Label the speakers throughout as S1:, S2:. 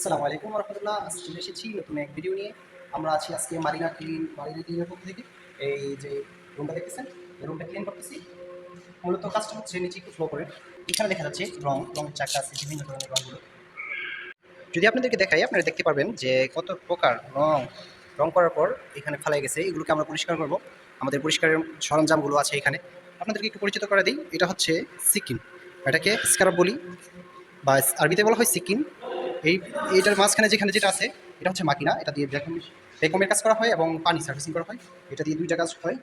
S1: আসসালামু আলাইকুম রহমতুল্লাহ। আজ চলে এসেছি নতুন এক ভিডিও নিয়ে। আমরা আছি আজকে মারিনা ক্লিনের পক্ষ থেকে। এই যে রুমটা দেখতেছেন, এই রুমটা ক্লিন করতেছি। মূলত কাজটা হচ্ছে নিচে একটু ফ্লো করে। এখানে দেখা যাচ্ছে রঙের চাকা আছে, বিভিন্ন ধরনের রঙগুলো। যদি আপনাদেরকে দেখাই, আপনারা দেখতে পারবেন যে কত প্রকার রং করার পর এখানে ফেলাই গেছে। এগুলোকে আমরা পরিষ্কার করব। আমাদের পরিষ্কারের সরঞ্জামগুলো আছে এখানে। আপনাদেরকে একটু পরিচিত করে দিই। এটা হচ্ছে সিকিম, এটাকে স্কারাব বলি, বা আরবিতে বলা হয় সিকিম। এইটার মাঝখানে যেটা আছে, এটা হচ্ছে মাকিনা। এটা দিয়ে ভ্যাকুমের কাজ করা হয় এবং পানি সার্ভিসিং করা হয়। এটা দিয়ে দুইটা কাজ হয়।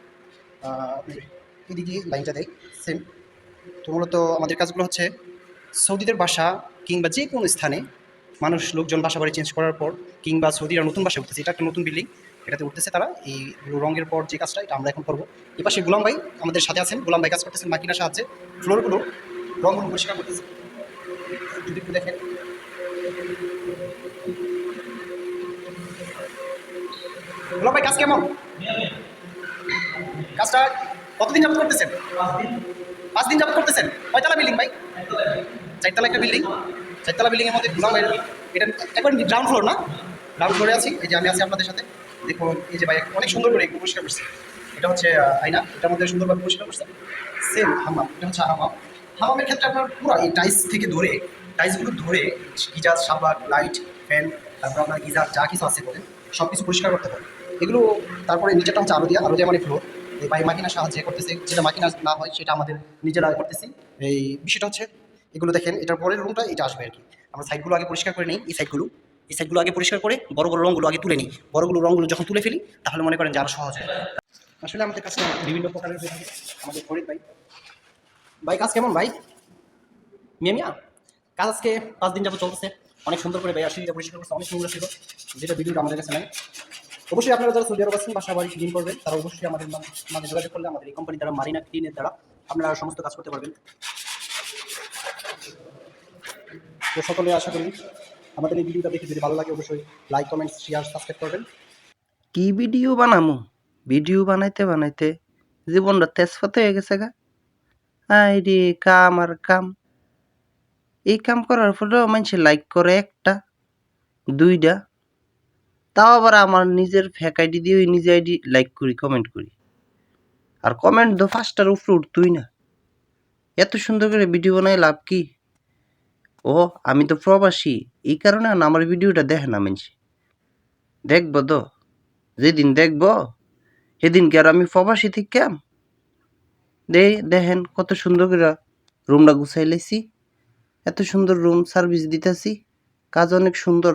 S1: এদিকে লাইনটা দেয় সেম। তো মূলত আমাদের কাজগুলো হচ্ছে সৌদিদের বাসা কিংবা যে কোনো স্থানে লোকজন বাসা বাড়ি চেঞ্জ করার পর, কিংবা সৌদিরা নতুন বাসায় উঠতেছে, এটা একটা নতুন বিল্ডিং, এটাতে উঠতেছে তারা এইগুলো রঙের পর যে কাজটা, এটা আমরা এখন করবো। এপাশে গোলাম ভাই আমাদের সাথে আছেন। গোলাম ভাই কাজ করতেছেন মাকিনার সাহায্যে, ফ্লোরগুলো রঙগুলো পরিষ্কার করতেছে। যদি একটু দেখেন, গোলাম ভাই কাজ কেমন? কাজটা কতদিন যাবত করতেছেন? 5 দিন যাবত করতেছেন। কয়তলা বিল্ডিং ভাই? 4 তলা একটা বিল্ডিং। 4 তলা বিল্ডিংয়ের মধ্যে গোলাম ভাই, এটা একবার গ্রাউন্ড ফ্লোর না? গ্রাউন্ড ফ্লোরে আছি। এই যে আমি আছি আপনাদের সাথে। দেখুন এই যে ভাই অনেক সুন্দর করে একটু পরিষ্কার করছে। এটা হচ্ছে আয়না, এটার মধ্যে সুন্দরভাবে পরিষ্কার করছে। সেম হামাম, এটা হচ্ছে হামাম। হামামের ক্ষেত্রে আপনার পুরো এই টাইলসগুলো ধরে গিজার, শাওয়ার, লাইট, ফ্যান, তারপর আপনার গিজার যা কিছু আছে বলেন, সব কিছু পরিষ্কার করতে হবে এগুলো। তারপরে নিচেরটা হচ্ছে আলো দিয়া মানে ফ্লোর। এই ভাই মাকিনার সাহায্যে করতেছে। যেটা মাকিনা না হয় সেটা আমাদের নিজেরা করতেছি। এই বিষয়টা হচ্ছে এগুলো দেখেন, এটার পরের রুমটা এটা আসবে আর কি। আমরা সাইডগুলো আগে পরিষ্কার করে নিই। এই সাইডগুলো আগে পরিষ্কার করে বড় বড় রঙগুলো আগে তুলে নিই। রঙগুলো যখন তুলে ফেলি, তাহলে মনে করেন যে আরো সহজ হয়। আসলে আমাদের কাছে বিভিন্ন প্রকারের হয়ে থাকে। আমাদের ফরিদ ভাই, কাজ কেমন ভাই? মিয়া কাজ আজকে 5 দিন যাবত চলতেছে। অনেক সুন্দর করে ভাই আসলে পরিষ্কার করছে, অনেক সুন্দর ছিল, যেটা ভিডিওটা আমাদের কাছে নাই। অবশ্যই আপনারা যারা সৌদি আরব আছেন, বাসা বাড়ি ক্লিন করবেন, তারা অবশ্যই আমাদের মাঝে যোগাযোগ করলে আমাদের এই কোম্পানি দ্বারা, মারিনা ক্লিনের দ্বারা আপনারা সমস্ত কাজ করতে পারবেন। তো সকলে আশা করি আমাদের এই ভিডিওটা দেখে যদি ভালো লাগে, অবশ্যই লাইক, কমেন্ট, শেয়ার, সাবস্ক্রাইব করবেন।
S2: কি ভিডিও বানামু? ভিডিও বানাইতে বানাইতে জীবনটা তেজপাত হয়ে গেছে গা। আইরে কাম আর কাম। এই কাম করার পরেও মানুষে লাইক করে একটা, দুইটা। তাও আবার আমার নিজের ফেক আইডি দিয়ে নিজে আইডি লাইক করি, কমেন্ট করি। আর কমেন্ট তো 5টার উপরে উঠতোই না। এত সুন্দর করে ভিডিও বানাই লাভ কি? ও আমি তো প্রবাসী, এই কারণে আমার ভিডিওটা দেখে না মানুষে। দেখবো তো, যেদিন দেখবো সেদিনকে আর আমি প্রবাসী থেকে দেখেন কত সুন্দর করে রুমটা গুছাই লাইছি। এত সুন্দর রুম সার্ভিস দিতেছি, কাজ অনেক সুন্দর।